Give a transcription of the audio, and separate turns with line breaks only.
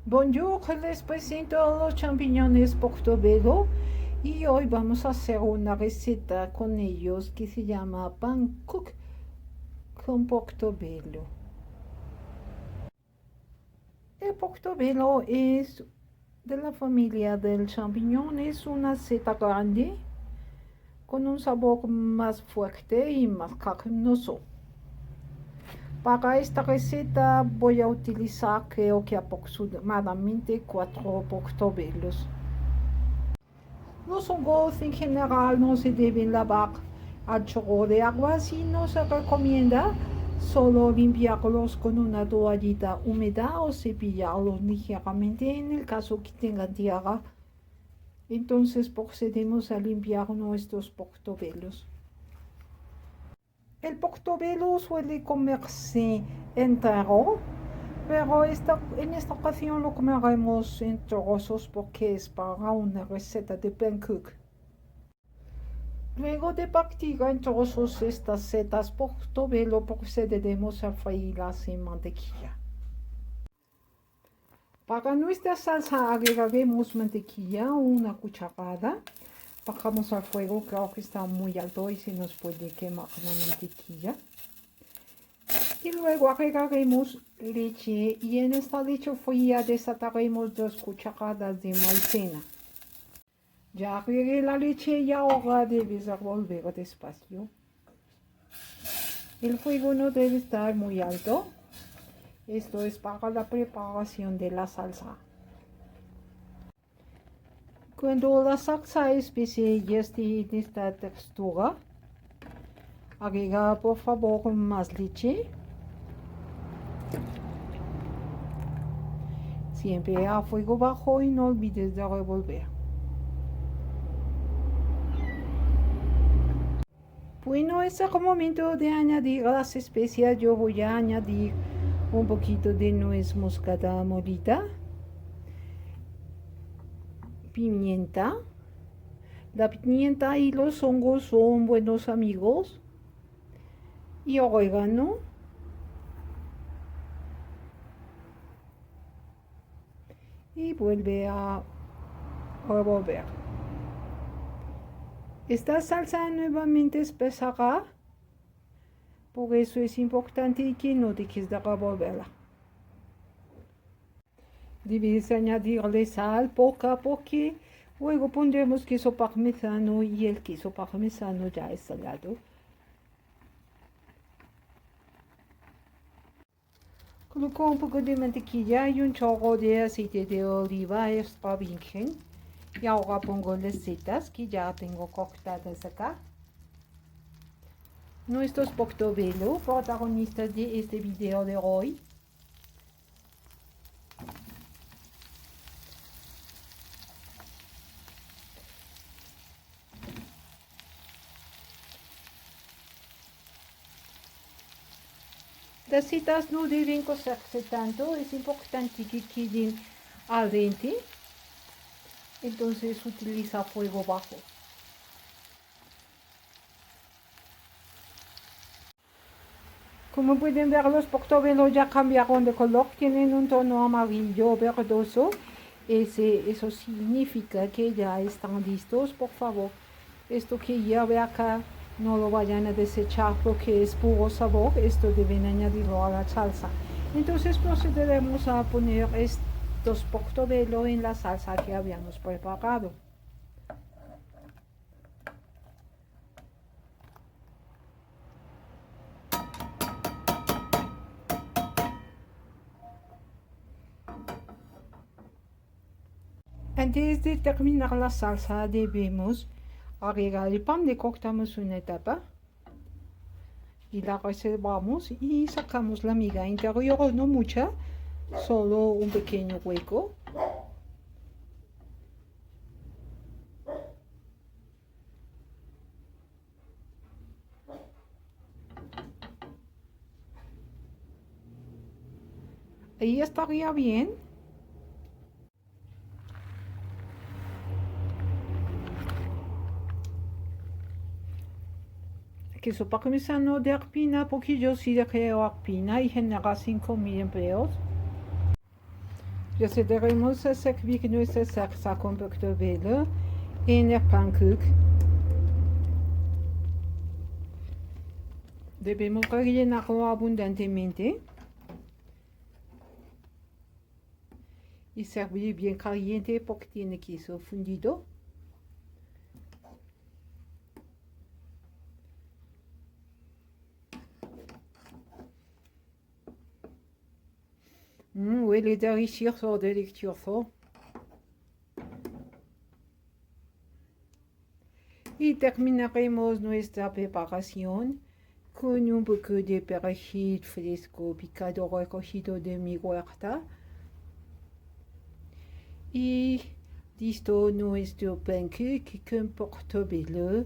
Bonjour, les presento los champiñones portobello y hoy vamos a hacer una receta con ellos que se llama pancake con portobello. El portobello es de la familia del champiñón, es una seta grande con un sabor más fuerte y más carnoso. Para esta receta voy a utilizar creo que aproximadamente 4 portobellos. Los hongos en general no se deben lavar al chorro de agua, sino se recomienda solo limpiarlos con una toallita húmeda o cepillarlos ligeramente en el caso que tengan tierra. Entonces procedemos a limpiar nuestros portobellos. El portobello suele comerse entero, pero en esta ocasión lo comeremos en trozos porque es para una receta de pancake. Luego de partir en trozos estas setas portobello procederemos a freírlas en mantequilla. Para nuestra salsa agregaremos mantequilla, una cucharada. Bajamos al fuego, creo que está muy alto y se nos puede quemar la mantequilla. Y luego agregaremos leche y en esta leche fría desataremos 2 cucharadas de maicena. Ya agregué la leche y ahora debes revolver despacio. El fuego no debe estar muy alto. Esto es para la preparación de la salsa. Cuando la salsa especie ya esté en esta textura, agrega por favor más leche. Siempre a fuego bajo y no olvides de revolver. Bueno, es el momento de añadir las especias. Yo voy a añadir un poquito de nuez moscada molida, pimienta. La pimienta y los hongos son buenos amigos. Y orégano. Y vuelve a revolver. Esta salsa nuevamente espesará, por eso es importante que no dejes de revolverla. Debes añadirle sal poca porque luego pondremos queso parmesano y el queso parmesano ya es salado. Coloco un poco de mantequilla y un chorro de aceite de oliva extra virgen. Y ahora pongo las setas que ya tengo cortadas acá. Nuestros portobello, protagonistas de este video de hoy. Las setas no deben cocerse tanto, es importante que queden al dente. Entonces utiliza fuego bajo. Como pueden ver, los portobello ya cambiaron de color, tienen un tono amarillo verdoso. Eso significa que ya están listos. Por favor, esto que lleve acá no lo vayan a desechar porque es puro sabor. Esto deben añadirlo a la salsa. Entonces procederemos a poner estos portobello en la salsa que habíamos preparado. Antes de terminar la salsa debemos agregar el pan. Le cortamos una tapa y la reservamos y sacamos la miga interior, no mucha, solo un pequeño hueco. Ahí estaría bien. Queso parmesano de Arpina, porque yo sí creo Arpina y genera 5.000 empleos. Procederemos a servir nuestra salsa con portobello en el pancake. Debemos rellenarlo abundantemente y servir bien caliente porque tiene queso fundido. Huele delicioso, delicioso. Y terminaremos nuestra preparación con un poco de perejil fresco picado recogido de mi huerta. Y listo nuestro pancake con portobello.